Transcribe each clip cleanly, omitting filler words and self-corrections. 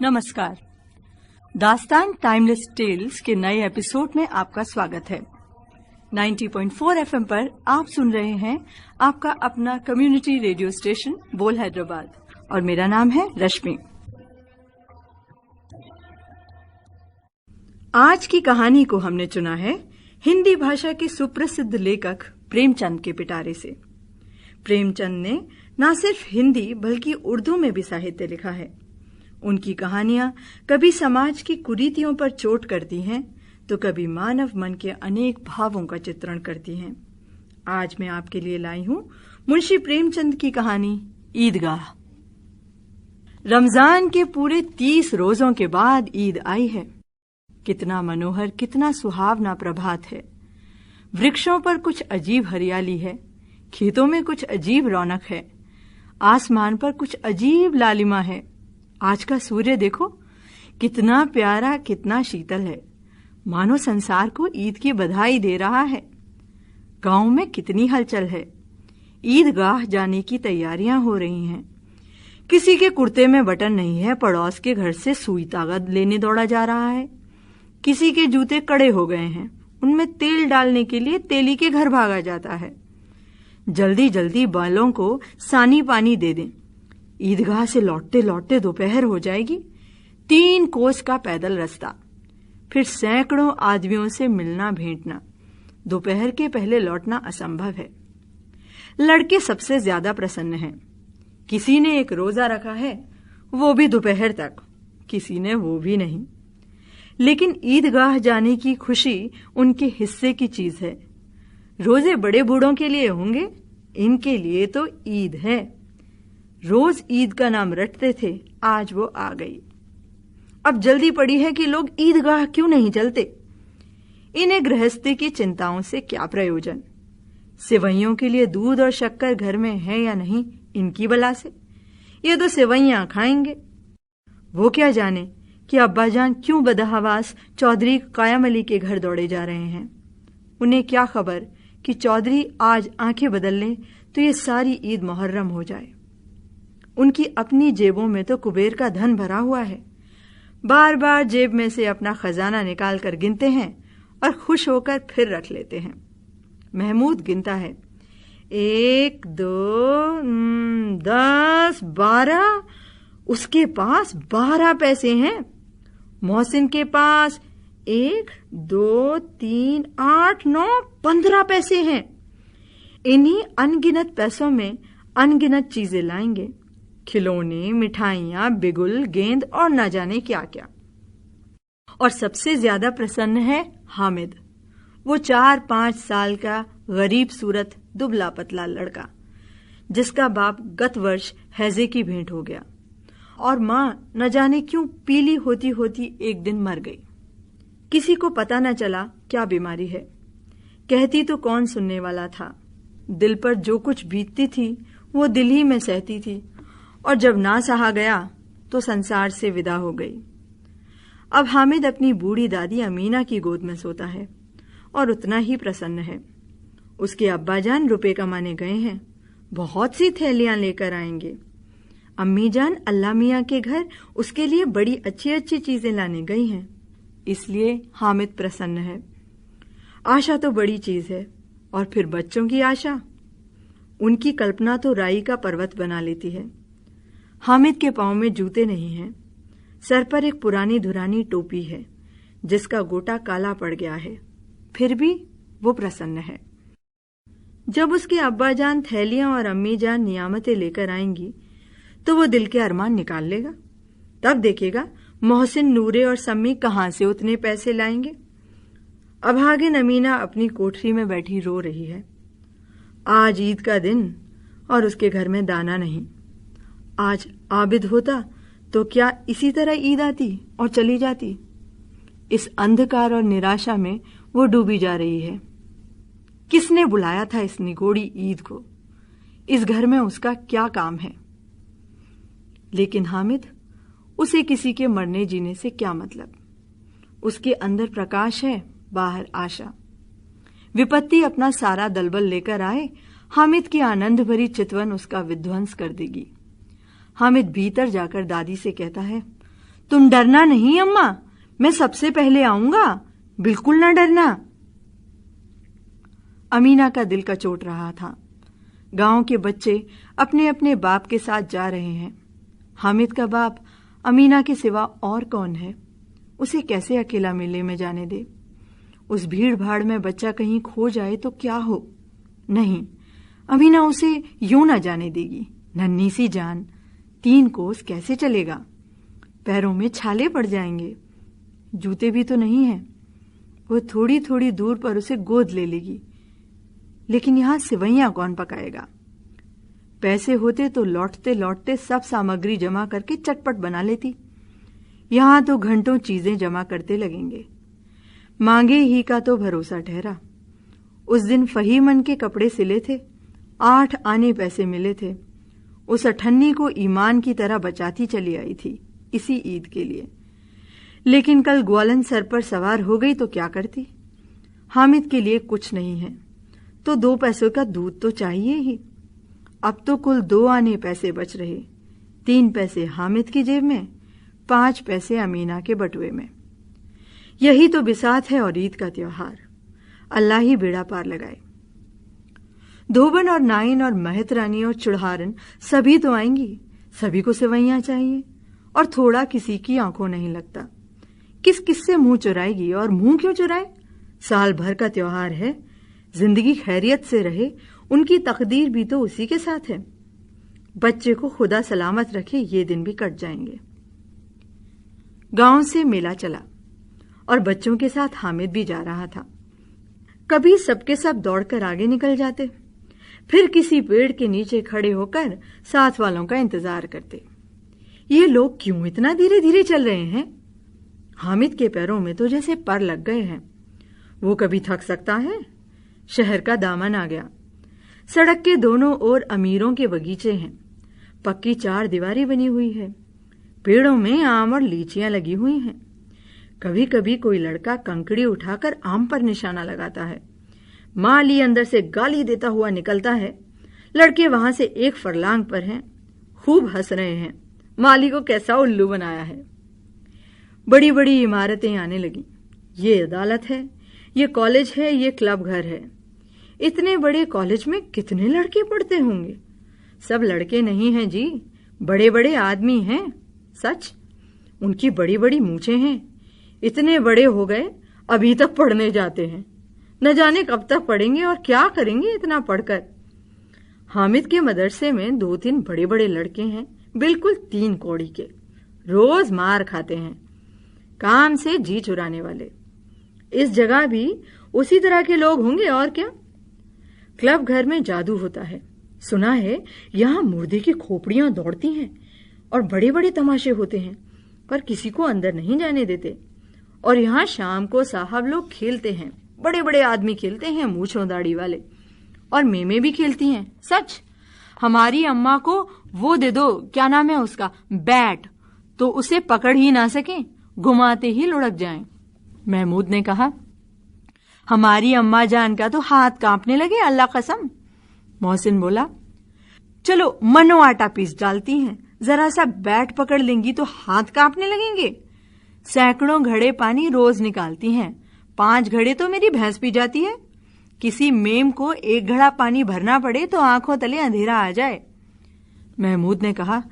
नमस्कार। दास्तान timeless tales के नए एपिसोड में आपका स्वागत है। 90.4 एफएम पर आप सुन रहे हैं आपका अपना कम्युनिटी रेडियो स्टेशन बोल हैदराबाद और मेरा नाम है रश्मि। आज की कहानी को हमने चुना है हिंदी भाषा के सुप्रसिद्ध लेखक प्रेमचंद के पिटारे से। प्रेमचंद ने न सिर्फ हिंदी बल्कि उर्दू में भी साहित्य लिखा है। उनकी कहानियां कभी समाज की कुरीतियों पर चोट करती हैं तो कभी मानव मन के अनेक भावों का चित्रण करती हैं। आज मैं आपके लिए लाई हूं मुंशी प्रेमचंद की कहानी ईदगाह। रमजान के पूरे 30 रोजों के बाद ईद आई है। कितना मनोहर, कितना सुहावना प्रभात है। वृक्षों पर कुछ अजीब हरियाली है, खेतों में कुछ अजीब रौनक है, आसमान पर कुछ अजीब लालिमा है। आज का सूर्य देखो, कितना प्यारा, कितना शीतल है, मानो संसार को ईद की बधाई दे रहा है। गांव में कितनी हलचल है। ईदगाह जाने की तैयारियां हो रही हैं। किसी के कुर्ते में बटन नहीं है, पड़ोस के घर से सुई ताकत लेने दौड़ा जा रहा है। किसी के जूते कड़े हो गए हैं, उनमें तेल डालने के लिए तेली के घर भागा जाता है। जल्दी जल्दी बालों को सानी पानी दे दें। ईदगाह से लौटते लौटते दोपहर हो जाएगी। 3 कोस का पैदल रास्ता, फिर सैकड़ों आदमियों से मिलना भेंटना। दोपहर के पहले लौटना असंभव है। लड़के सबसे ज्यादा प्रसन्न हैं। किसी ने एक रोजा रखा है, वो भी दोपहर तक, किसी ने वो भी नहीं। लेकिन ईदगाह जाने की खुशी उनके हिस्से की चीज है। रोजे बड़े बूढ़ों के लिए होंगे, इनके लिए तो ईद है। रोज ईद का नाम रटते थे, आज वो आ गई। अब जल्दी पड़ी है कि लोग ईदगाह क्यों नहीं चलते। इन्हें गृहस्थी की चिंताओं से क्या प्रयोजन। सेवइयों के लिए दूध और शक्कर घर में है या नहीं, इनकी बला से। ये तो सेवइयां खाएंगे। वो क्या जाने कि अब्बाजान क्यों बदहवास चौधरी कायम अली के घर दौड़े जा रहे हैं। उन्हें क्या खबर कि चौधरी आज आंखें बदल लें तो ये सारी ईद मुहर्रम हो जाए। उनकी अपनी जेबों में तो कुबेर का धन भरा हुआ है। बार बार जेब में से अपना खजाना निकाल कर गिनते हैं और खुश होकर फिर रख लेते हैं। महमूद गिनता है, 1, 2, 10, 12। उसके पास 12 पैसे हैं। मोहसिन के पास 1, 2, 3, 8, 9, 15 पैसे हैं। इन्हीं अनगिनत पैसों में अनगिनत चीजें लाएंगे। खिलौने, मिठाइयां, बिगुल, गेंद और न जाने क्या क्या। और सबसे ज्यादा प्रसन्न है हामिद, वो 4-5 साल का गरीब सूरत दुबला पतला लड़का, जिसका बाप गत वर्ष हैजे की भेंट हो गया और मां न जाने क्यों पीली होती होती एक दिन मर गई। किसी को पता न चला क्या बीमारी है। कहती तो कौन सुनने वाला था। दिल पर जो कुछ बीतती थी वो दिल ही में सहती थी, और जब ना सहा गया तो संसार से विदा हो गई। अब हामिद अपनी बूढ़ी दादी अमीना की गोद में सोता है और उतना ही प्रसन्न है। उसके अब्बाजान रुपए कमाने गए हैं, बहुत सी थैलियां लेकर आएंगे। अम्मी जान अल्लाह मियाँ के घर उसके लिए बड़ी अच्छी अच्छी चीजें लाने गई हैं, इसलिए हामिद प्रसन्न है। आशा तो बड़ी चीज है, और फिर बच्चों की आशा। उनकी कल्पना तो राई का पर्वत बना लेती है। हामिद के पांव में जूते नहीं हैं। सर पर एक पुरानी धुरानी टोपी है जिसका गोटा काला पड़ गया है, फिर भी वो प्रसन्न है। जब उसके अब्बाजान थैलियां और अम्मी जान नियामतें लेकर आएंगी तो वो दिल के अरमान निकाल लेगा। तब देखेगा मोहसिन, नूरे और सम्मी कहां से उतने पैसे लाएंगे। अभागिन अमीना अपनी कोठरी में बैठी रो रही है। आज ईद का दिन और उसके घर में दाना नहीं। आज आबिद होता तो क्या इसी तरह ईद आती और चली जाती। इस अंधकार और निराशा में वो डूबी जा रही है। किसने बुलाया था इस निगोड़ी ईद को। इस घर में उसका क्या काम है। लेकिन हामिद, उसे किसी के मरने जीने से क्या मतलब। उसके अंदर प्रकाश है, बाहर आशा। विपत्ति अपना सारा दलबल लेकर आए, हामिद की आनंद भरी चितवन उसका विध्वंस कर देगी। हामिद भीतर जाकर दादी से कहता है, तुम डरना नहीं अम्मा, मैं सबसे पहले आऊंगा, बिल्कुल ना डरना। अमीना का दिल कचोट रहा था। गांव के बच्चे अपने अपने बाप के साथ जा रहे हैं। हामिद का बाप अमीना के सिवा और कौन है? उसे कैसे अकेला मेले में जाने दे? उस भीड़ भाड़ में बच्चा कहीं खो जाए तो क्या हो? नहीं, अमीना उसे यूं ना जाने देगी। नन्ही सी जान, 3 कोस कैसे चलेगा? पैरों में छाले पड़ जाएंगे। जूते भी तो नहीं है। वो थोड़ी थोड़ी दूर पर उसे गोद ले लेगी, लेकिन यहां सिवैयां कौन पकाएगा? पैसे होते तो लौटते लौटते सब सामग्री जमा करके चटपट बना लेती। यहां तो घंटों चीजें जमा करते लगेंगे। मांगे ही का तो भरोसा ठहरा। उस दिन फहीमन के कपड़े सिले थे, 8 आने पैसे मिले थे। उस अठन्नी को ईमान की तरह बचाती चली आई थी इसी ईद के लिए। लेकिन कल ग्वालन सर पर सवार हो गई तो क्या करती? हामिद के लिए कुछ नहीं है तो 2 पैसों का दूध तो चाहिए ही। अब तो कुल 2 आने पैसे बच रहे। 3 पैसे हामिद की जेब में, 5 पैसे अमीना के बटुए में। यही तो बिसात है और ईद का त्योहार। अल्लाह ही बेड़ा पार लगाए। धोबन और नाइन और महत रानी और चुड़हारन सभी तो आएंगी। सभी को सेवैयां चाहिए और थोड़ा किसी की आंखों नहीं लगता। किस किस से मुंह चुराएगी? और मुंह क्यों चुराए? साल भर का त्योहार है। जिंदगी खैरियत से रहे, उनकी तकदीर भी तो उसी के साथ है। बच्चे को खुदा सलामत रखे, ये दिन भी कट जाएंगे। गांव से मेला चला और बच्चों के साथ हामिद भी जा रहा था। कभी सबके सब दौड़कर आगे निकल जाते, फिर किसी पेड़ के नीचे खड़े होकर साथ वालों का इंतजार करते। ये लोग क्यों इतना धीरे धीरे चल रहे हैं? हामिद के पैरों में तो जैसे पर लग गए हैं। वो कभी थक सकता है? शहर का दामन आ गया। सड़क के दोनों ओर अमीरों के बगीचे हैं। पक्की 4 दीवारी बनी हुई है। पेड़ों में आम और लीचियां लगी हुई हैं। कभी कभी कोई लड़का कंकड़ी उठाकर आम पर निशाना लगाता है। माली अंदर से गाली देता हुआ निकलता है। लड़के वहां से 1 फरलांग पर हैं, खूब हंस रहे हैं। माली को कैसा उल्लू बनाया है। बड़ी बड़ी इमारतें आने लगी। ये अदालत है, ये कॉलेज है, ये क्लब घर है। इतने बड़े कॉलेज में कितने लड़के पढ़ते होंगे? सब लड़के नहीं हैं जी, बड़े बड़े आदमी हैं। सच, उनकी बड़ी बड़ी मूछें हैं। इतने बड़े हो गए, अभी तक पढ़ने जाते हैं। न जाने कब तक पढ़ेंगे और क्या करेंगे इतना पढ़कर। हामिद के मदरसे में 2-3 बड़े बड़े लड़के हैं, बिल्कुल 3 कौड़ी के। रोज मार खाते हैं, काम से जी चुराने वाले। इस जगह भी उसी तरह के लोग होंगे और क्या। क्लब घर में जादू होता है। सुना है यहाँ मुर्दे की खोपड़ियां दौड़ती हैं और बड़े बड़े तमाशे होते हैं, पर किसी को अंदर नहीं जाने देते। और यहाँ शाम को साहब लोग खेलते हैं, बड़े बड़े आदमी खेलते हैं, मूंछों दाढ़ी वाले। और मेमे भी खेलती हैं। सच, हमारी अम्मा को वो दे दो, क्या नाम है उसका, बैट, तो उसे पकड़ ही ना सकें, घुमाते ही लुढ़क जाएं। महमूद ने कहा, हमारी अम्मा जान का तो हाथ कांपने लगे, अल्लाह कसम। मोहसिन बोला, चलो मनो आटा पीस डालती हैं, जरा सा बैट पकड़ लेंगी तो हाथ कांपने लगेंगे। सैकड़ों घड़े पानी रोज निकालती हैं, 5 घड़े तो मेरी भैंस पी जाती है। किसी मेम को 1 घड़ा पानी भरना पड़े तो आंखों तले अंधेरा आ जाए। महमूद ने कहा,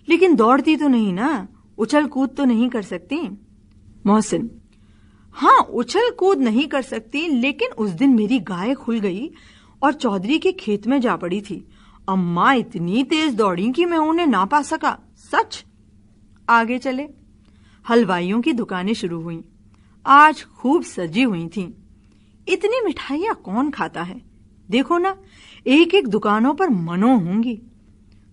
लेकिन दौड़ती तो नहीं ना, उछल कूद तो नहीं कर सकती। मोहसिन, हाँ उछल कूद नहीं कर सकती, लेकिन उस दिन मेरी गाय खुल गई और चौधरी के खेत में जा पड़ी थी। अम्मा इतनी तेज दौड़ी कि मैं उन्हें ना पा सका। सच। आगे चले। हलवाइयों की दुकानें शुरू हुईं। आज खूब सजी हुई थीं। इतनी मिठाइयां कौन खाता है? देखो ना, एक एक दुकानों पर मनो होंगी।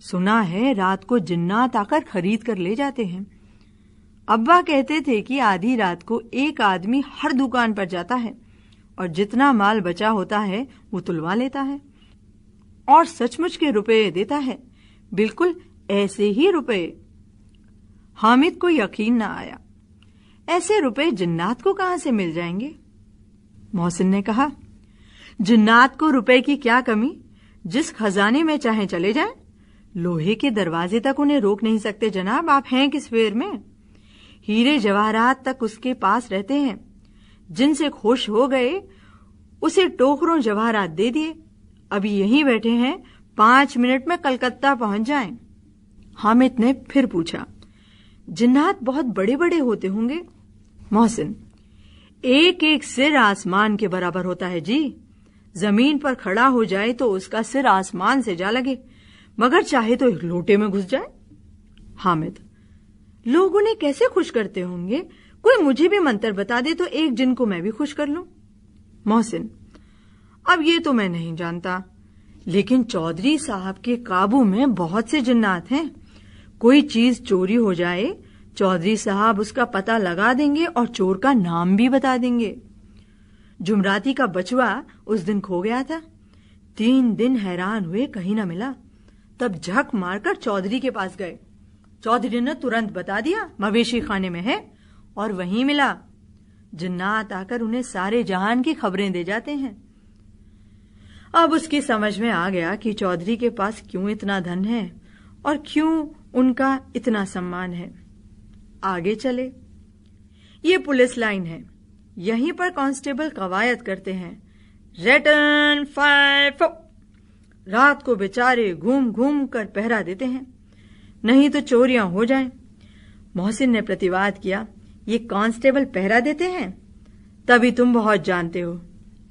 सुना है रात को जिन्नात आकर खरीद कर ले जाते हैं। अब्बा कहते थे कि आधी रात को एक आदमी हर दुकान पर जाता है और जितना माल बचा होता है वो तुलवा लेता है और सचमुच के रुपए देता है, बिल्कुल ऐसे ही रुपए। हामिद को यकीन न आया, ऐसे रुपए जिन्नात को कहां से मिल जाएंगे? मोहसिन ने कहा, जिन्नात को रुपए की क्या कमी, जिस खजाने में चाहे चले जाएं, लोहे के दरवाजे तक उन्हें रोक नहीं सकते जनाब। आप हैं किस फेर में? हीरे जवाहरात तक उसके पास रहते हैं। जिनसे खुश हो गए उसे टोकरों जवाहरात दे दिए। अभी यहीं बैठे हैं, 5 मिनट में कलकत्ता पहुंच जाएं। हामिद ने फिर पूछा, जिन्नात बहुत बड़े बड़े होते होंगे? मोहसिन, एक एक सिर आसमान के बराबर होता है जी। जमीन पर खड़ा हो जाए तो उसका सिर आसमान से जा लगे, मगर चाहे तो एक लोटे में घुस जाए। हामिद, लोग उन्हें कैसे खुश करते होंगे? कोई मुझे भी मंत्र बता दे तो एक जिन को मैं भी खुश कर लूं। मोहसिन, अब ये तो मैं नहीं जानता, लेकिन चौधरी साहब के काबू में बहुत से जिन्नात हैं। कोई चीज चोरी हो जाए, चौधरी साहब उसका पता लगा देंगे और चोर का नाम भी बता देंगे। जुमराती का बचवा उस दिन खो गया था। 3 दिन हैरान हुए, कहीं ना मिला। तब झक मारकर चौधरी के पास गए। चौधरी ने तुरंत बता दिया मवेशी खाने में है, और वहीं मिला। जिन्नात आकर उन्हें सारे जहान की खबरें दे जाते हैं। अब उसकी समझ में आ गया कि चौधरी के पास क्यों इतना धन है और क्यों उनका इतना सम्मान है। आगे चले। ये पुलिस लाइन है, यहीं पर कांस्टेबल कवायद करते हैं, रिटर्न 5। रात को बेचारे घूम घूम कर पहरा देते हैं, नहीं तो चोरियां हो जाएं। मोहसिन ने प्रतिवाद किया, ये कांस्टेबल पहरा देते हैं? तभी तुम बहुत जानते हो।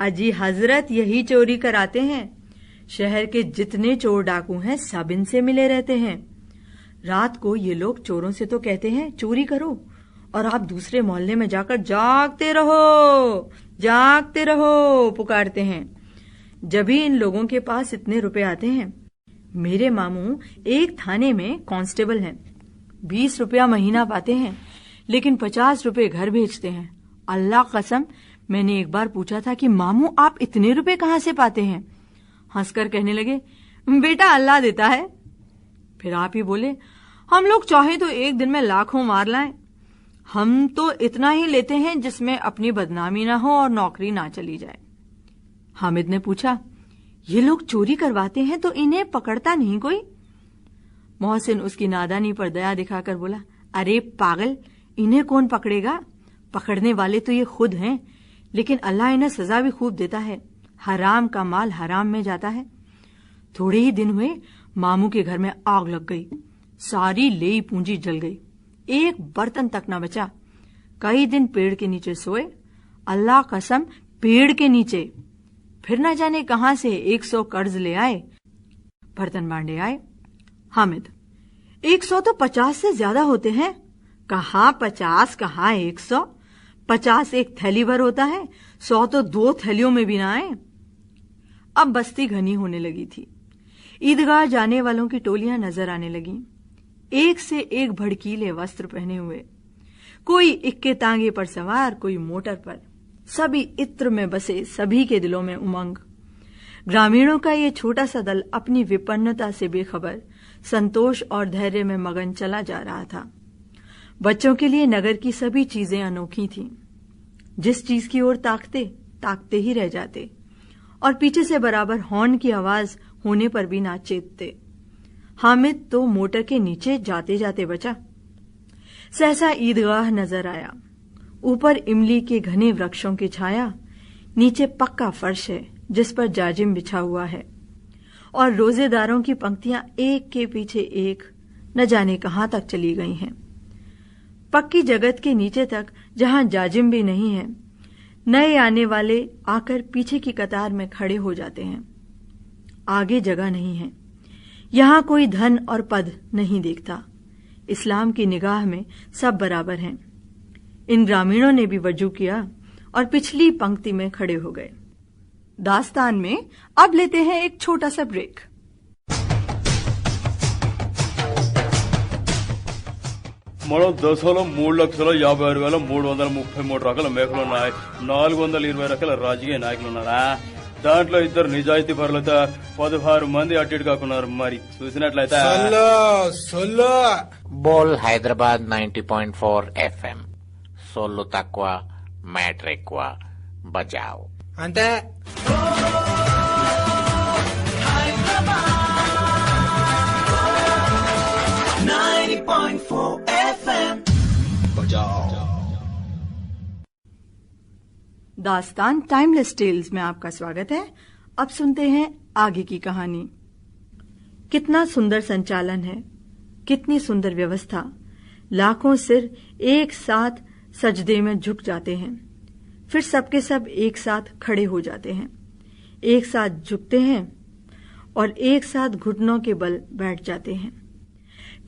अजी हजरत यही चोरी कराते हैं। शहर के जितने चोर डाकू हैं सब इनसे मिले रहते हैं। रात को ये लोग चोरों से तो कहते हैं चोरी करो, और आप दूसरे मोहल्ले में जाकर जागते रहो पुकारते हैं। जब ही इन लोगों के पास इतने रुपए आते हैं। मेरे मामू एक थाने में कांस्टेबल हैं, 20 रुपया महीना पाते हैं, लेकिन 50 रुपए घर भेजते हैं। अल्लाह कसम, मैंने एक बार पूछा था कि मामू आप इतने रुपए कहाँ से पाते हैं? हंसकर कहने लगे, बेटा अल्लाह देता है। फिर आप ही बोले, हम लोग चाहे तो एक दिन में लाखों मार लाएं। हम तो इतना ही लेते हैं जिसमें अपनी बदनामी ना हो और नौकरी ना चली जाए। हामिद ने पूछा, ये लोग चोरी करवाते हैं तो इन्हें पकड़ता नहीं कोई? मोहसिन उसकी नादानी पर दया दिखाकर बोला, अरे पागल, इन्हें कौन पकड़ेगा? पकड़ने वाले तो ये खुद हैं, लेकिन अल्लाह इन्हें सजा भी खूब देता है। हराम का माल हराम में जाता है। थोड़े ही दिन हुए, मामू के घर में आग लग गई। सारी लेई पूंजी जल गई, एक बर्तन तक न बचा। कई दिन पेड़ के नीचे सोए, अल्लाह कसम पेड़ के नीचे। फिर न जाने कहां से 100 कर्ज ले आए, बर्तन बांधे आए। हामिद, 100 तो 50 से ज्यादा होते हैं। कहाँ 50, कहाँ 100? 50 एक थैली भर होता है, 100 तो 2 थैलियों में भी ना आए। अब बस्ती घनी होने लगी थी। ईदगाह जाने वालों की टोलियां नजर आने लगीं, एक से एक भड़कीले वस्त्र पहने हुए। कोई इक्के तांगे पर सवार, कोई मोटर पर। सभी इत्र में बसे, सभी के दिलों में उमंग। ग्रामीणों का ये छोटा सा दल अपनी विपन्नता से बेखबर संतोष और धैर्य में मगन चला जा रहा था। बच्चों के लिए नगर की सभी चीजें अनोखी थीं। जिस चीज की ओर ताकते ही रह जाते, और पीछे से बराबर हॉर्न की आवाज होने पर भी ना चेतते। हामिद तो मोटर के नीचे जाते जाते बचा। सहसा ईदगाह नजर आया। ऊपर इमली के घने वृक्षों की छाया, नीचे पक्का फर्श है जिस पर जाजिम बिछा हुआ है, और रोजेदारों की पंक्तियां एक के पीछे एक न जाने कहां तक चली गई हैं। पक्की जगत के नीचे तक, जहां जाजिम भी नहीं है। नए आने वाले आकर पीछे की कतार में खड़े हो जाते हैं। आगे जगह नहीं है। यहां कोई धन और पद नहीं देखता। इस्लाम की निगाह में सब बराबर हैं। इन ग्रामीणों ने भी वजू किया और पिछली पंक्ति में खड़े हो गए। दास्तान में अब लेते हैं एक छोटा सा ब्रेक। మనం దశలో 3,50,53,33 రకాల మేకలు ఉన్నాయి. 420 రకాల రాజకీయ నాయకులు ఉన్నారా? దాంట్లో 2 నిజాయితీ పరులతో 16 మంది అటు ఇటు కాకున్నారు. మరి చూసినట్లయితే బోల్ హైదరాబాద్ 90.4 FM. సొల్లు తక్కువ, మ్యాటర్ ఎక్కువ. బజావ్ అంతే. दास्तान टाइमलेस टेल्स में आपका स्वागत है। अब सुनते हैं आगे की कहानी। कितना सुंदर संचालन है, कितनी सुंदर व्यवस्था। लाखों सिर एक साथ सजदे में झुक जाते हैं, फिर सबके सब एक साथ खड़े हो जाते हैं, एक साथ झुकते हैं और एक साथ घुटनों के बल बैठ जाते हैं।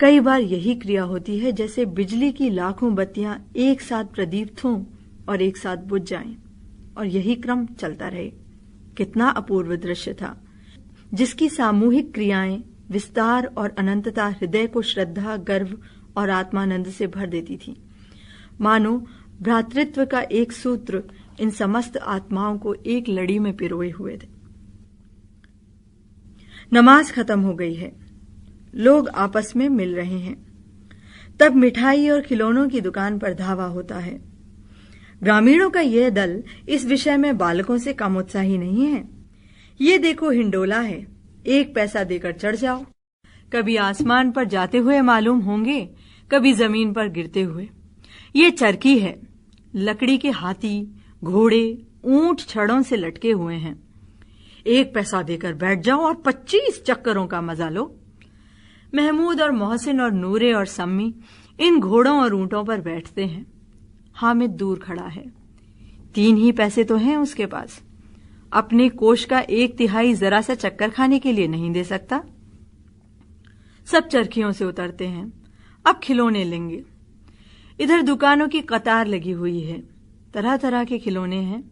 कई बार यही क्रिया होती है जैसे बिजली की लाखों बत्तियां एक साथ प्रदीप्त हों और एक साथ बुझ जाएं, और यही क्रम चलता रहे। कितना अपूर्व दृश्य था, जिसकी सामूहिक क्रियाएं, विस्तार और अनंतता हृदय को श्रद्धा, गर्व और आत्मानंद से भर देती थी। मानो भ्रातृत्व का एक सूत्र इन समस्त आत्माओं को एक लड़ी में पिरोए हुए थे। नमाज खत्म हो गई है, लोग आपस में मिल रहे हैं। तब मिठाई और खिलौनों की दुकान पर धावा होता है। ग्रामीणों का यह दल इस विषय में बालकों से कम उत्साही नहीं है। ये देखो हिंडोला है, 1 पैसा देकर चढ़ जाओ। कभी आसमान पर जाते हुए मालूम होंगे, कभी जमीन पर गिरते हुए। ये चरखी है, लकड़ी के हाथी, घोड़े, ऊंट छड़ों से लटके हुए हैं। 1 पैसा देकर बैठ जाओ और 25 चक्करों का मजा लो। महमूद और मोहसिन और नूरे और सम्मी इन घोड़ों और ऊंटों पर बैठते हैं। हामिद दूर खड़ा है। 3 ही पैसे तो हैं उसके पास। अपने कोष का 1/3 जरा सा चक्कर खाने के लिए नहीं दे सकता। सब चरखियों से उतरते हैं, अब खिलौने लेंगे। इधर दुकानों की कतार लगी हुई है, तरह तरह के खिलौने हैं।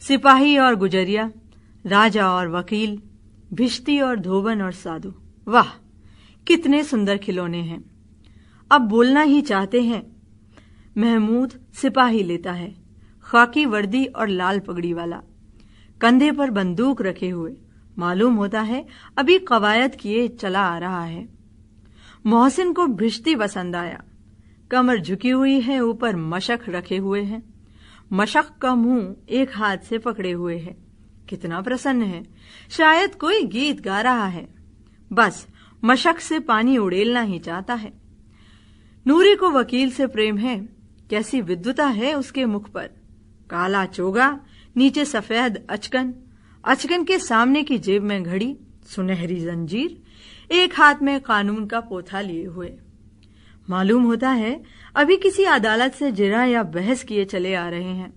सिपाही और गुजरिया, राजा और वकील, भिश्ती और धोबन और साधु। वाह, कितने सुंदर खिलौने हैं। अब बोलना ही चाहते हैं। महमूद सिपाही लेता है, खाकी वर्दी और लाल पगड़ी वाला, कंधे पर बंदूक रखे हुए। मालूम होता है अभी कवायद किए चला आ रहा है। मोहसिन को भिश्ती पसंद आया। कमर झुकी हुई है, ऊपर मशक रखे हुए हैं। मशक का मुंह एक हाथ से पकड़े हुए है। कितना प्रसन्न है, शायद कोई गीत गा रहा है। बस मशक से पानी उड़ेलना ही चाहता है। नूरी को वकील से प्रेम है। कैसी विद्वता है उसके मुख पर। काला चोगा, नीचे सफेद अचकन, अचकन के सामने की जेब में घड़ी, सुनहरी जंजीर, एक हाथ में कानून का पोथा लिए हुए। मालूम होता है अभी किसी अदालत से जिरा या बहस किए चले आ रहे हैं।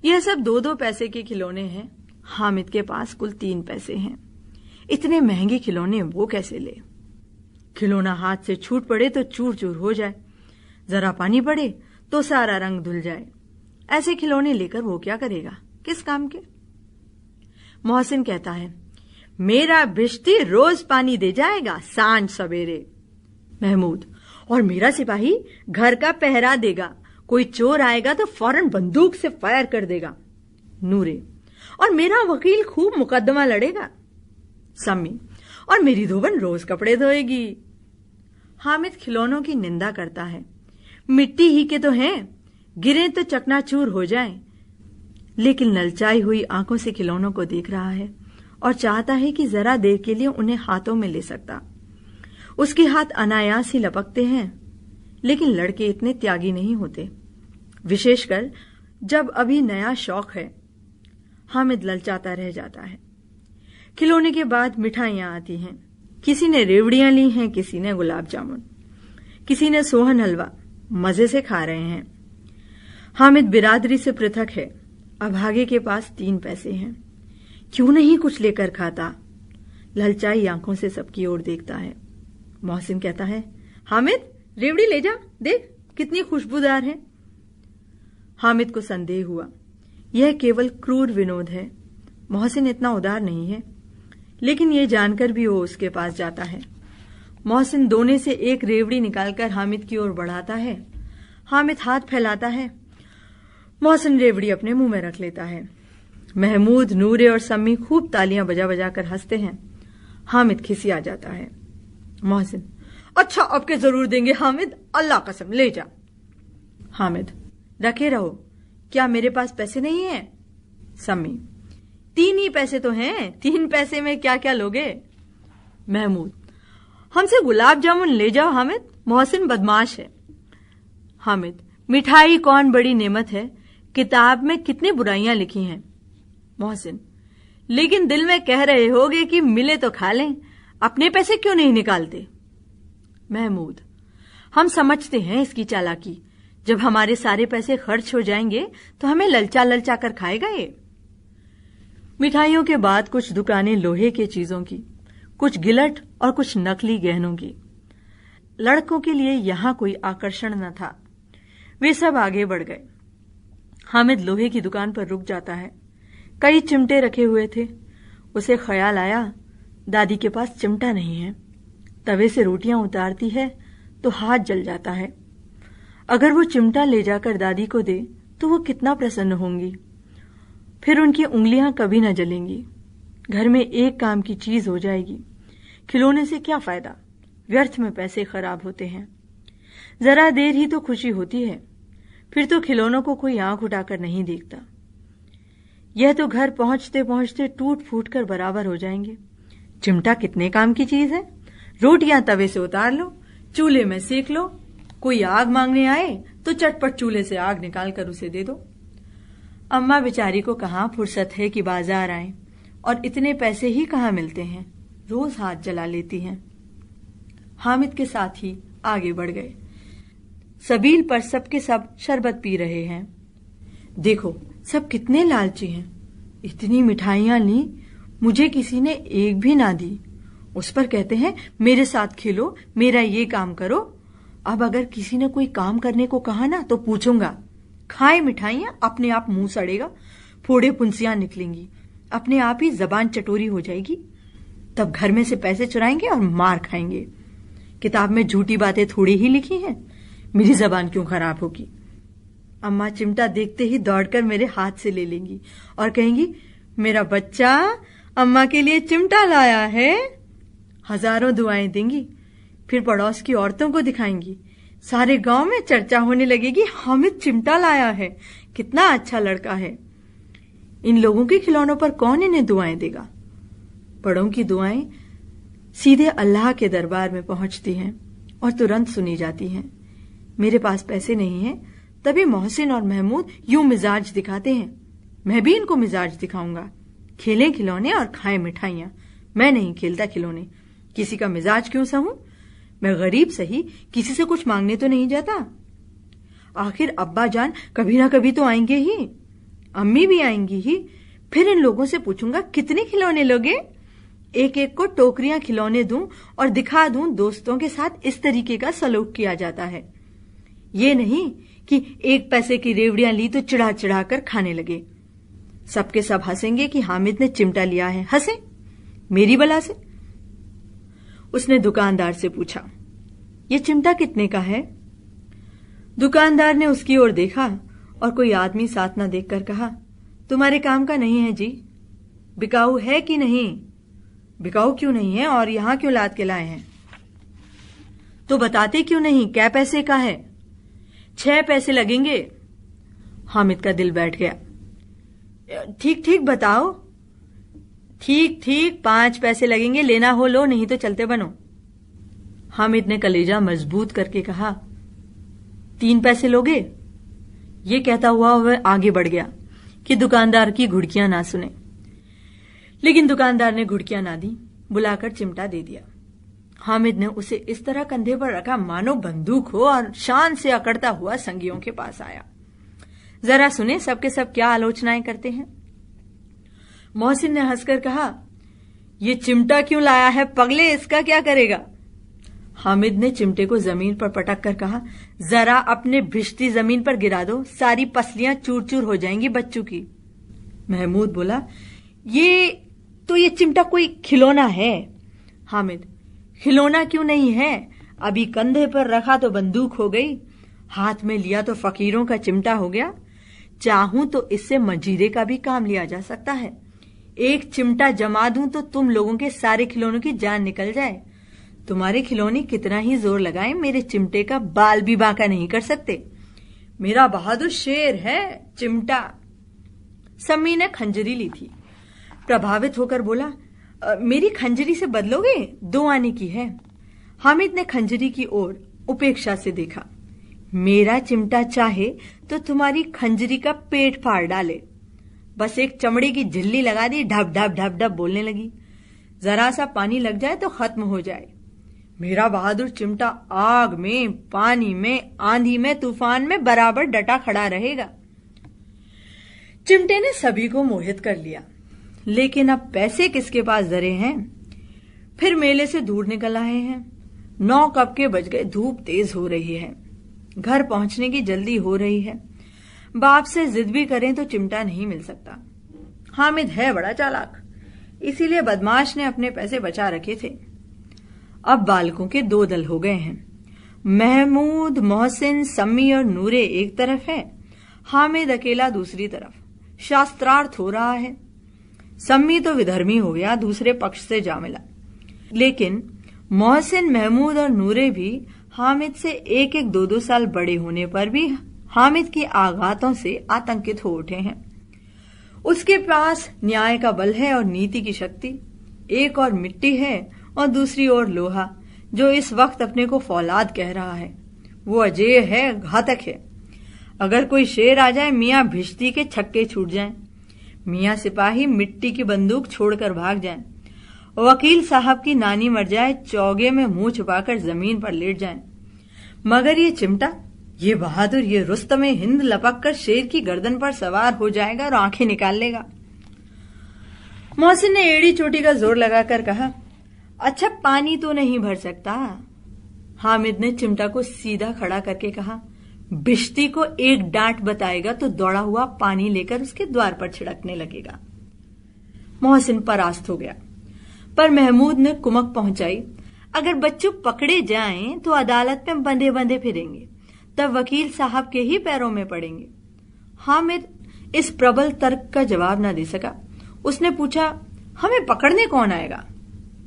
यह सब 2-2 पैसे के खिलौने हैं। हामिद के पास कुल 3 पैसे हैं। इतने महंगे खिलौने वो कैसे ले? खिलौना हाथ से छूट पड़े तो चूर चूर हो जाए, जरा पानी पड़े तो सारा रंग धुल जाए। ऐसे खिलौने लेकर वो क्या करेगा, किस काम के? मोहसिन कहता है, मेरा भिश्ती रोज पानी दे जाएगा सांझ सवेरे। महमूद, और मेरा सिपाही घर का पहरा देगा, कोई चोर आएगा तो फौरन बंदूक से फायर कर देगा। नूरे, और मेरा वकील खूब मुकदमा लड़ेगा। सम्मी, और मेरी धोबन रोज कपड़े धोएगी। हामिद खिलौनों की निंदा करता है। मिट्टी ही के तो हैं, गिरे तो चकनाचूर हो जाएं। लेकिन ललचाई हुई आंखों से खिलौनों को देख रहा है और चाहता है कि जरा देर के लिए उन्हें हाथों में ले सकता। उसके हाथ अनायास ही लपकते हैं, लेकिन लड़के इतने त्यागी नहीं होते, विशेषकर जब अभी नया शौक है। हामिद ललचाता रह जाता है। खिलौने के बाद मिठाइयां आती हैं। किसी ने रेवड़ियां ली हैं, किसी ने गुलाब जामुन, किसी ने सोहन हलवा। मजे से खा रहे हैं। हामिद बिरादरी से पृथक है। अभागे के पास 3 पैसे हैं। क्यों नहीं कुछ लेकर खाता? ललचाई आंखों से सबकी ओर देखता है। मोहसिन कहता है, हामिद रेवड़ी ले जा, देख कितनी खुशबूदार है। हामिद को संदेह हुआ, यह केवल क्रूर विनोद है। मोहसिन इतना उदार नहीं है। लेकिन यह जानकर भी वो उसके पास जाता है। मोहसिन दोने से एक रेवड़ी निकालकर हामिद की ओर बढ़ाता है। हामिद हाथ फैलाता है। मोहसिन रेवड़ी अपने मुंह में रख लेता है। महमूद, नूरे और सम्मी खूब तालियां बजा बजा कर हंसते हैं। हामिद खिसिया जाता है। मोहसिन, अच्छा अब के जरूर देंगे हामिद, अल्लाह कसम ले जा। हामिद, रखे रहो, क्या मेरे पास पैसे नहीं हैं? सम्मी, 3 ही पैसे तो हैं, 3 पैसे में क्या क्या लोगे? महमूद, हमसे गुलाब जामुन ले जाओ हामिद, मोहसिन बदमाश है। हामिद, मिठाई कौन बड़ी नेमत है, किताब में कितनी बुराइयां लिखी हैं। मोहसिन, लेकिन दिल में कह रहे होगे कि मिले तो खा लें, अपने पैसे क्यों नहीं निकालते। महमूद, हम समझते हैं इसकी चालाकी। जब हमारे सारे पैसे खर्च हो जाएंगे तो हमें ललचा ललचा कर खाएगा ये। मिठाइयों के बाद कुछ दुकानें लोहे के चीजों की, कुछ गिलट और कुछ नकली गहनों की। लड़कों के लिए यहां कोई आकर्षण न था। वे सब आगे बढ़ गए। हामिद लोहे की दुकान पर रुक जाता है। कई चिमटे रखे हुए थे। उसे ख्याल आया, दादी के पास चिमटा नहीं है। तवे से रोटियां उतारती है तो हाथ जल जाता है। अगर वो चिमटा ले जाकर दादी को दे तो वो कितना प्रसन्न होंगी। फिर उनकी उंगलियां कभी न जलेंगी। घर में एक काम की चीज हो जाएगी। खिलौने से क्या फायदा, व्यर्थ में पैसे खराब होते हैं। जरा देर ही तो खुशी होती है, फिर तो खिलौनों को कोई आंख उठाकर नहीं देखता। यह तो घर पहुंचते पहुंचते टूट फूट कर बराबर हो जाएंगे। चिमटा कितने काम की चीज है। रोटियां तवे से उतार लो, चूल्हे में सेक लो। कोई आग मांगने आए तो चटपट चूल्हे से आग निकाल कर उसे दे दो। अम्मा बेचारी को कहां फुर्सत है कि बाजार आए, और इतने पैसे ही कहां मिलते हैं। रोज हाथ जला लेती हैं। हामिद के साथ ही आगे बढ़ गए। सबील पर सबके सब शरबत पी रहे हैं। देखो सब कितने लालची हैं। इतनी मिठाइयां ली, मुझे किसी ने एक भी ना दी। उस पर कहते हैं मेरे साथ खेलो, मेरा ये काम करो। अब अगर किसी ने कोई काम करने को कहा ना तो पूछूंगा। खाए मिठाइयां, अपने आप मुंह सड़ेगा, फोड़े पुंसियां निकलेंगी, अपने आप ही जबान चटोरी हो जाएगी। तब घर में से पैसे चुराएंगे और मार खाएंगे। किताब में झूठी बातें थोड़ी ही लिखी हैं, मेरी जबान क्यों खराब होगी। अम्मा चिमटा देखते ही दौड़कर मेरे हाथ से ले लेंगी और कहेंगी, मेरा बच्चा अम्मा के लिए चिमटा लाया है। हजारों दुआएं देंगी। फिर पड़ोस की औरतों को दिखाएंगी। सारे गांव में चर्चा होने लगेगी, हामिद चिमटा लाया है, कितना अच्छा लड़का है। इन लोगों के खिलौनों पर कौन इन्हें दुआएं देगा। बड़ों की दुआएं सीधे अल्लाह के दरबार में पहुंचती हैं और तुरंत सुनी जाती हैं। मेरे पास पैसे नहीं हैं, तभी मोहसिन और महमूद यूं मिजाज दिखाते हैं। मैं भी इनको मिजाज दिखाऊंगा। खेलें खिलौने और खाएं मिठाइयां। मैं नहीं खेलता खिलौने, किसी का मिजाज क्यों सहूं। मैं गरीब सही, किसी से कुछ मांगने तो नहीं जाता। आखिर अब्बा जान कभी ना कभी तो आएंगे ही, अम्मी भी आएंगी ही। फिर इन लोगों से पूछूंगा कितने खिलौने लोगे। एक एक को टोकरियां खिलौने दूं और दिखा दूं दोस्तों के साथ इस तरीके का सलूक किया जाता है। ये नहीं कि एक पैसे की रेवड़ियां ली तो चिढ़ा चिढ़ा कर खाने लगे। सबके सब हंसेंगे कि हामिद ने चिमटा लिया है। हंसे मेरी बला से। उसने दुकानदार से पूछा, ये चिमटा कितने का है। दुकानदार ने उसकी ओर देखा और कोई आदमी साथ न देखकर कहा, तुम्हारे काम का नहीं है जी। बिकाऊ है कि नहीं। बिकाऊ क्यों नहीं है और यहां क्यों लाद के लाए हैं। तो बताते क्यों नहीं, क्या पैसे का है। 6 पैसे लगेंगे। हामिद का दिल बैठ गया। ठीक ठीक बताओ। ठीक ठीक 5 पैसे लगेंगे, लेना हो लो, नहीं तो चलते बनो। हामिद ने कलेजा मजबूत करके कहा, 3 पैसे लोगे। ये कहता हुआ वह आगे बढ़ गया कि दुकानदार की घुड़कियां ना सुने। लेकिन दुकानदार ने घुड़कियां ना दी, बुलाकर चिमटा दे दिया। हामिद ने उसे इस तरह कंधे पर रखा मानो बंदूक हो और शान से अकड़ता हुआ संगियों के पास आया। जरा सुने सबके सब क्या आलोचनाएं करते हैं। मोहसिन ने हंसकर कहा, ये चिमटा क्यों लाया है पगले, इसका क्या करेगा। हामिद ने चिमटे को जमीन पर पटक कर कहा, जरा अपने भिश्ती जमीन पर गिरा दो, सारी पसलियां चूर चूर हो जाएंगी बच्चों की। महमूद बोला, ये चिमटा कोई खिलौना है। हामिद, खिलौना क्यों नहीं है, अभी कंधे पर रखा तो बंदूक हो गई, हाथ में लिया तो फकीरों का चिमटा हो गया। चाहूं तो इससे मंजीरे का भी काम लिया जा सकता है। एक चिमटा जमा दूं तो तुम लोगों के सारे खिलौनों की जान निकल जाए। तुम्हारे खिलौने कितना ही जोर लगाएं, मेरे चिमटे का बाल भी बांका नहीं कर सकते। मेरा बहादुर शेर है चिमटा। सम्मी ने खंजरी ली थी। प्रभावित होकर बोला, मेरी खंजरी से बदलोगे, 2 आने की है। हामिद ने खंजरी की ओर उपेक्षा से देखा। मेरा चिमटा चाहे तो तुम्हारी खंजरी का पेट फाड़ डाले। बस एक चमड़े की झिल्ली लगा दी, ढप ढप ढप ढप बोलने लगी। जरा सा पानी लग जाए तो खत्म हो जाए। मेरा बहादुर चिमटा आग में, पानी में, आंधी में, तूफान में बराबर डटा खड़ा रहेगा। चिमटे ने सभी को मोहित कर लिया, लेकिन अब पैसे किसके पास धरे हैं। फिर मेले से दूर निकल आए हैं। 9 कब के बज गए, धूप तेज हो रही है, घर पहुंचने की जल्दी हो रही है। बाप से जिद भी करें तो चिमटा नहीं मिल सकता। हामिद है बड़ा चालाक, इसीलिए बदमाश ने अपने पैसे बचा रखे थे। अब बालकों के 2 दल हो गए हैं। महमूद, मोहसिन, सम्मी और नूरे एक तरफ है, हामिद अकेला दूसरी तरफ। शास्त्रार्थ हो रहा है। सम्मी तो विधर्मी हो गया, दूसरे पक्ष से जा मिला। लेकिन मोहसिन, महमूद और नूरे भी हामिद से 1-1, 2-2 साल बड़े होने पर भी हामिद की आघातों से आतंकित हो उठे हैं। उसके पास न्याय का बल है और नीति की शक्ति। एक और मिट्टी है और दूसरी ओर लोहा, जो इस वक्त अपने को फौलाद कह रहा है। वो अजेय है, घातक है। अगर कोई शेर आ जाए, मियाँ भिश्ती के छक्के छूट जाएं। मियाँ सिपाही मिट्टी की बंदूक छोड़कर भाग जाएं। वकील साहब की नानी मर जाए, चौगे में मुंह छुपाकर जमीन पर लेट जाएं। मगर ये चिमटा, ये बहादुर, ये रुस्तमे हिंद लपक कर शेर की गर्दन पर सवार हो जाएगा और आंखें निकाल लेगा। मोहसिन ने एड़ी चोटी का जोर लगाकर कहा, अच्छा पानी तो नहीं भर सकता। हामिद ने चिमटा को सीधा खड़ा करके कहा, भिश्ती को एक डांट बताएगा तो दौड़ा हुआ पानी लेकर उसके द्वार पर छिड़कने लगेगा। मोहसिन परास्त हो गया, पर महमूद ने कुमक पहुंचाई, अगर बच्चों पकड़े जाएं तो अदालत में बंधे बंधे फिरेंगे, तब वकील साहब के ही पैरों में पड़ेंगे। हामिद इस प्रबल तर्क का जवाब न दे सका। उसने पूछा, हमें पकड़ने कौन आएगा?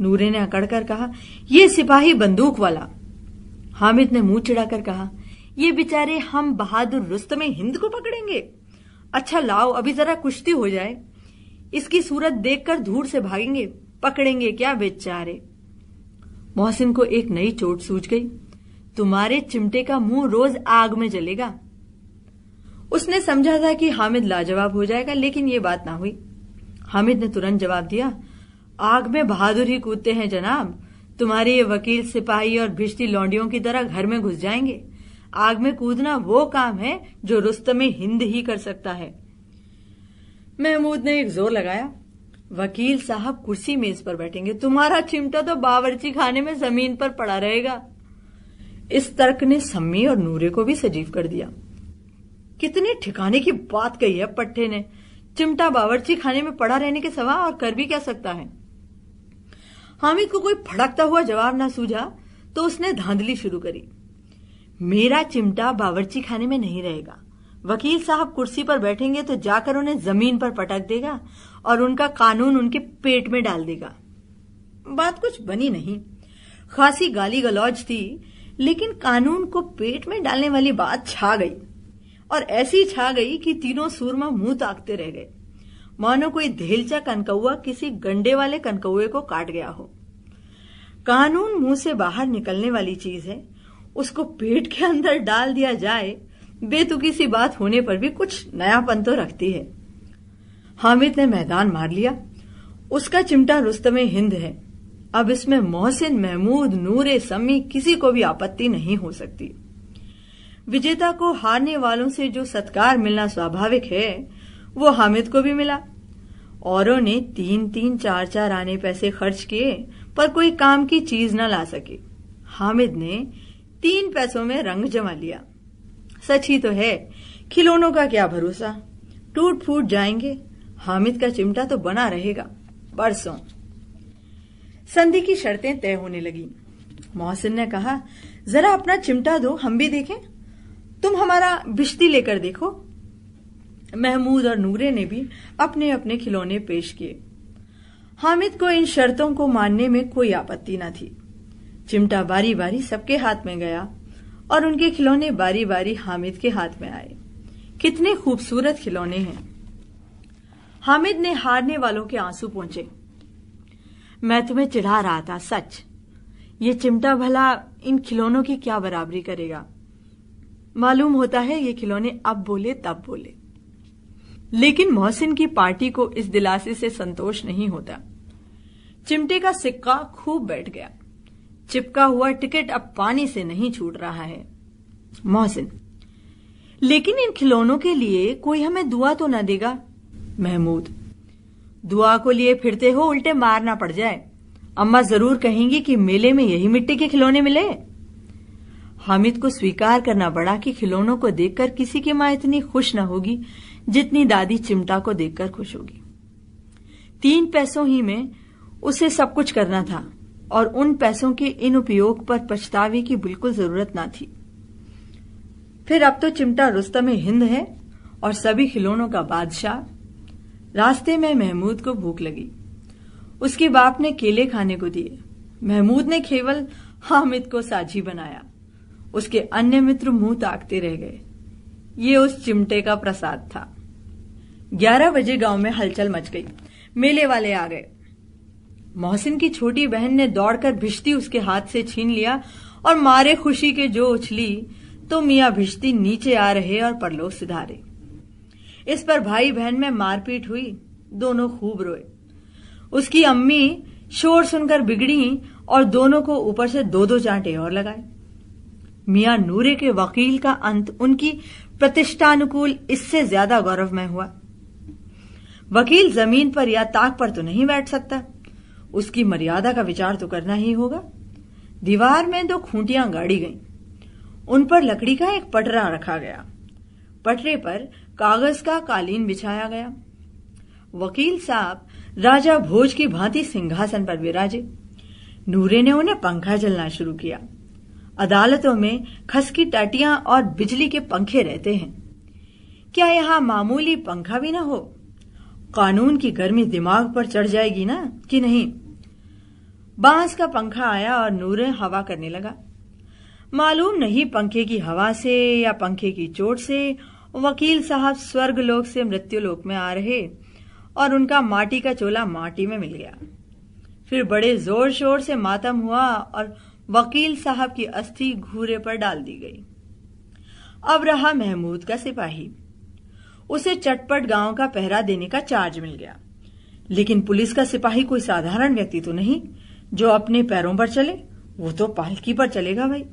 नूरे ने अकड़कर कहा, ये सिपाही बंदूक वाला। हामिद ने मुंह चिढ़ाकर कहा, ये बेचारे हम बहादुर रुस्तमे हिंद को पकड़ेंगे? अच्छा लाओ, अभी जरा कुश्ती हो जाए, इसकी सूरत देखकर धूर से भागेंगे, पकड़ेंगे क्या बेचारे। मोहसिन को एक नई चोट सूझ गई, तुम्हारे चिमटे का मुंह रोज आग में जलेगा। उसने समझा था कि हामिद लाजवाब हो जाएगा, लेकिन ये बात ना हुई। हामिद ने तुरंत जवाब दिया, आग में बहादुर ही कूदते हैं जनाब। तुम्हारे ये वकील, सिपाही और भिश्ती लौंडियों की तरह घर में घुस जाएंगे। आग में कूदना वो काम है जो रुस्तमे हिंद ही कर सकता है। महमूद ने एक जोर लगाया, वकील साहब कुर्सी मेज पर बैठेंगे, तुम्हारा चिमटा तो बावर्ची खाने में जमीन पर पड़ा रहेगा। इस तर्क ने सम्मी और नूरे को भी सजीव कर दिया। कितने ठिकाने की बात कही है पट्टे ने। चिमटा बावर्ची खाने में पड़ा रहने के सिवा और कर भी क्या सकता है। हामिद को कोई फड़कता हुआ जवाब ना सूझा तो उसने धांधली शुरू करी, मेरा चिमटा बावर्ची खाने में नहीं रहेगा। वकील साहब कुर्सी पर बैठेंगे तो जाकर उन्हें जमीन पर पटक देगा और उनका कानून उनके पेट में डाल देगा। बात कुछ बनी नहीं, खासी गाली गलौज थी, लेकिन कानून को पेट में डालने वाली बात छा गई, और ऐसी छा गई कि तीनों सूरमा मुंह ताकते रह गए, मानो कोई धेलचा कनकौआ किसी गंडे वाले कनकौए को काट गया हो। कानून मुंह से बाहर निकलने वाली चीज है, उसको पेट के अंदर डाल दिया जाए, बेतुकी सी बात होने पर भी कुछ नयापन तो रखती है। हामिद ने मैदान मार लिया। उसका चिमटा रुस्तमे हिंद है। अब इसमें मोहसिन, महमूद, नूरे, सम्मी किसी को भी आपत्ति नहीं हो सकती। विजेता को हारने वालों से जो सत्कार मिलना स्वाभाविक है, वो हामिद को भी मिला। औरों ने 3-3, 4-4 आने पैसे खर्च किए, पर कोई काम की चीज न ला सके। हामिद ने 3 पैसों में रंग जमा लिया। सच ही तो है, खिलौनों का क्या भरोसा, टूट फूट जाएंगे। हामिद का चिमटा तो बना रहेगा परसों। संधि की शर्तें तय होने लगी। मोहसिन ने कहा, जरा अपना चिमटा दो, हम भी देखें। तुम हमारा भिश्ती लेकर देखो। महमूद और नूरे ने भी अपने अपने खिलौने पेश किए। हामिद को इन शर्तों को मानने में कोई आपत्ति न थी। चिमटा बारी बारी सबके हाथ में गया और उनके खिलौने बारी बारी हामिद के हाथ में आए। कितने खूबसूरत खिलौने हैं। हामिद ने हारने वालों के आंसू पोंछे। मैं तुम्हें चिढ़ा रहा था, सच। ये चिमटा भला इन खिलौनों की क्या बराबरी करेगा। मालूम होता है ये खिलौने अब बोले तब बोले। लेकिन मोहसिन की पार्टी को इस दिलासे से संतोष नहीं होता। चिमटे का सिक्का खूब बैठ गया। चिपका हुआ टिकट अब पानी से नहीं छूट रहा है। मोहसिन, लेकिन इन खिलौनों के लिए कोई हमें दुआ तो न देगा? महमूद, दुआ को लिए फिरते हो, उल्टे मारना पड़ जाए। अम्मा जरूर कहेंगी कि मेले में यही मिट्टी के खिलौने मिले। हामिद को स्वीकार करना पड़ा कि खिलौनों को देखकर किसी की मां इतनी खुश न होगी जितनी दादी चिमटा को देखकर खुश होगी। 3 पैसों ही में उसे सब कुछ करना था और उन पैसों के इन उपयोग पर पछतावे की बिल्कुल जरूरत ना थी। फिर अब तो चिमटा रुस्तम हिंद है और सभी खिलौनों का बादशाह। रास्ते में महमूद को भूख लगी। उसके बाप ने केले खाने को दिए। महमूद ने केवल हामिद को साझी बनाया। उसके अन्य मित्र मुंह ताकते रह गए। ये उस चिमटे का प्रसाद था। 11 बजे गांव में हलचल मच गई। मेले वाले आ गए। मोहसिन की छोटी बहन ने दौड़कर भिश्ती उसके हाथ से छीन लिया और मारे खुशी के जो उछली तो मियां भिश्ती नीचे आ रहे और परलोक सिधारे। इस पर भाई बहन में मारपीट हुई। दोनों खूब रोए। उसकी अम्मी शोर सुनकर बिगड़ी और दोनों को ऊपर से 2-2 चांटे और लगाए। मियां नूरे के वकील का अंत उनकी प्रतिष्ठानुकूल इससे ज्यादा गौरवमय हुआ। वकील जमीन पर या ताक पर तो नहीं बैठ सकता। उसकी मर्यादा का विचार तो करना ही होगा। दीवार में 2 खूंटियां गाड़ी गईं। उन पर लकड़ी का एक पटरा रखा गया। पटरे पर कागज का कालीन बिछाया गया। वकील साहब राजा भोज की भांति सिंहासन पर विराजे। नूरे ने उन्हें पंखा चलना शुरू किया। अदालतों में खस की टाटियां और बिजली के पंखे रहते हैं। क्या यहां मामूली पंखा भी ना हो? कानून की गर्मी दिमाग पर चढ़ जाएगी ना कि नहीं? बांस का पंखा आया और नूरे हवा करने लगा। मालूम नहीं पंखे की हवा से या पंखे की चोट से वकील साहब स्वर्गलोक से मृत्युलोक में आ रहे और उनका माटी का चोला माटी में मिल गया। फिर बड़े जोर शोर से मातम हुआ और वकील साहब की अस्थि घूरे पर डाल दी गई। अब रहा महमूद का सिपाही। उसे चटपट गांव का पहरा देने का चार्ज मिल गया। लेकिन पुलिस का सिपाही कोई साधारण व्यक्ति तो नहीं जो अपने पैरों पर चले। वो तो पालकी पर चलेगा भाई।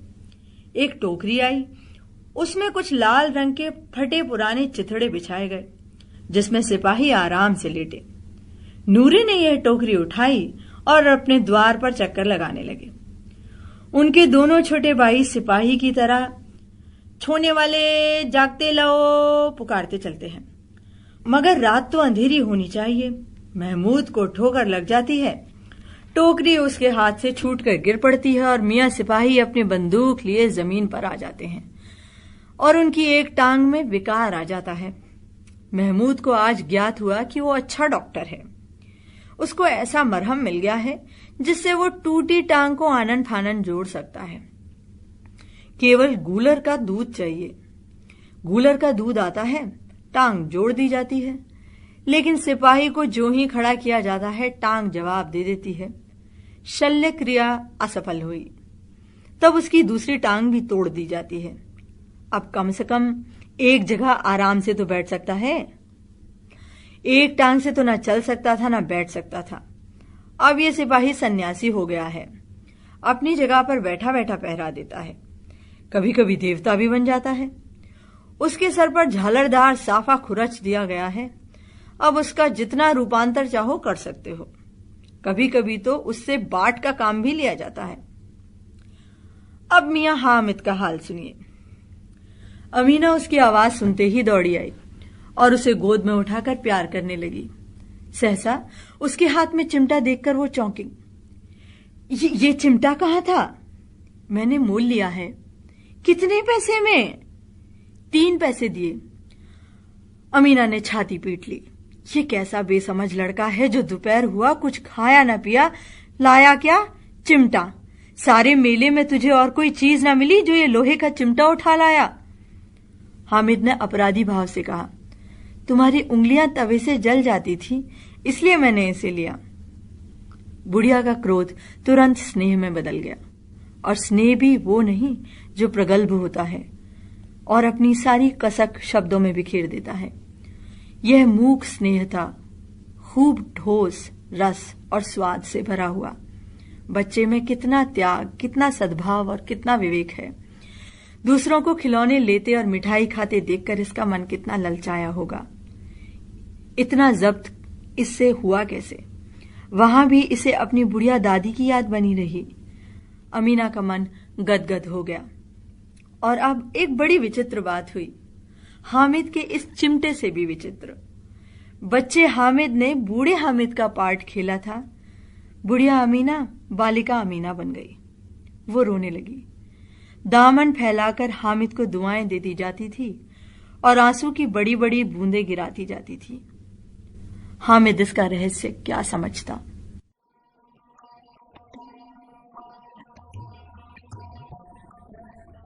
एक टोकरी आई। उसमें कुछ लाल रंग के फटे पुराने चिथड़े बिछाए गए जिसमें सिपाही आराम से लेटे। नूरे ने यह टोकरी उठाई और अपने द्वार पर चक्कर लगाने लगे। उनके दोनों छोटे भाई सिपाही की तरह छोने वाले जागते लो पुकारते चलते हैं। मगर रात तो अंधेरी होनी चाहिए। महमूद को ठोकर लग जाती है। टोकरी उसके हाथ से छूटकर गिर पड़ती है और मियां सिपाही अपनी बंदूक लिए जमीन पर आ जाते हैं और उनकी एक टांग में विकार आ जाता है। महमूद को आज ज्ञात हुआ कि वो अच्छा डॉक्टर है। उसको ऐसा मरहम मिल गया है जिससे वो टूटी टांग को आनन फानन जोड़ सकता है। केवल गूलर का दूध चाहिए। गूलर का दूध आता है, टांग जोड़ दी जाती है। लेकिन सिपाही को जो ही खड़ा किया जाता है टांग जवाब दे देती है। शल्य क्रिया असफल हुई। तब उसकी दूसरी टांग भी तोड़ दी जाती है। अब कम से कम एक जगह आराम से तो बैठ सकता है। एक टांग से तो न चल सकता था न बैठ सकता था। अब ये सिपाही सन्यासी हो गया है। अपनी जगह पर बैठा बैठा पहरा देता है। कभी कभी देवता भी बन जाता है। उसके सर पर झालरदार साफा खुरच दिया गया है। अब उसका जितना रूपांतर चाहो कर सकते हो। कभी कभी तो उससे बाट का काम भी लिया जाता है। अब मियां हामिद का हाल सुनिए। अमीना उसकी आवाज सुनते ही दौड़ी आई और उसे गोद में उठाकर प्यार करने लगी। सहसा उसके हाथ में चिमटा देखकर वो चौंकी। ये चिमटा कहाँ था? मैंने मोल लिया है। कितने पैसे में? 3 पैसे दिए। अमीना ने छाती पीट ली। ये कैसा बेसमझ लड़का है जो दोपहर हुआ कुछ खाया न पिया, लाया क्या? चिमटा। सारे मेले में तुझे और कोई चीज न मिली जो ये लोहे का चिमटा उठा लाया? हामिद ने अपराधी भाव से कहा, तुम्हारी उंगलियां तवे से जल जाती थी इसलिए मैंने इसे लिया। बुढ़िया का क्रोध तुरंत स्नेह में बदल गया और स्नेह भी वो नहीं जो प्रगल्भ होता है। और अपनी सारी कसक शब्दों में बिखेर देता है। यह मूक स्नेह था, खूब ठोस रस और स्वाद से भरा हुआ। बच्चे में कितना त्याग, कितना सद्भाव और कितना विवेक है। दूसरों को खिलौने लेते और मिठाई खाते देखकर इसका मन कितना ललचाया होगा। इतना जब्त इससे हुआ कैसे? वहां भी इसे अपनी बुढ़िया दादी की याद बनी रही। अमीना का मन गदगद हो गया। और अब एक बड़ी विचित्र बात हुई, हामिद के इस चिमटे से भी विचित्र। बच्चे हामिद ने बूढ़े हामिद का पार्ट खेला था। बुढ़िया अमीना बालिका अमीना बन गई। वो रोने लगी, दामन फैलाकर हामिद को दुआएं देती जाती थी और आंसू की बड़ी बड़ी बूंदें गिराती जाती थी। हामिद इसका रहस्य क्या समझता?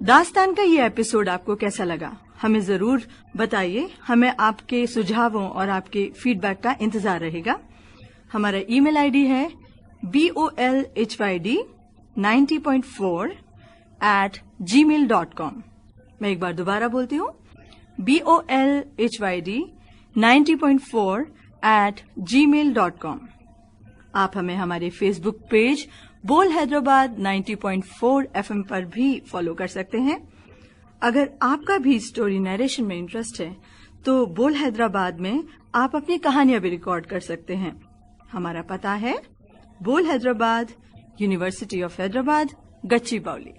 दास्तान का ये एपिसोड आपको कैसा लगा? हमें जरूर बताइए। हमें आपके सुझावों और आपके फीडबैक का इंतजार रहेगा। हमारा ईमेल आईडी है bolhyd90.4@gmail.com। मैं एक बार दोबारा बोलती हूँ, bolhyd90.4@gmail.com। आप हमें हमारे फेसबुक पेज बोल हैदराबाद 90.4 FM पर भी फॉलो कर सकते हैं। अगर आपका भी स्टोरी नरेशन में इंटरेस्ट है तो बोल हैदराबाद में आप अपनी कहानियां भी रिकॉर्ड कर सकते हैं। हमारा पता है बोल Hyderabad, university of Hyderabad, Gachibowli.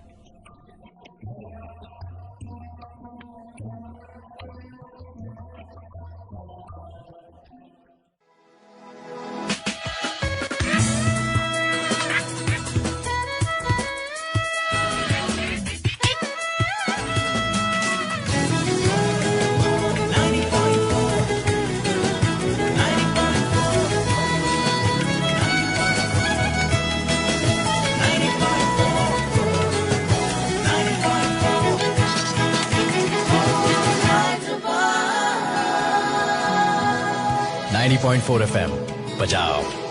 .4 FM बजाओ।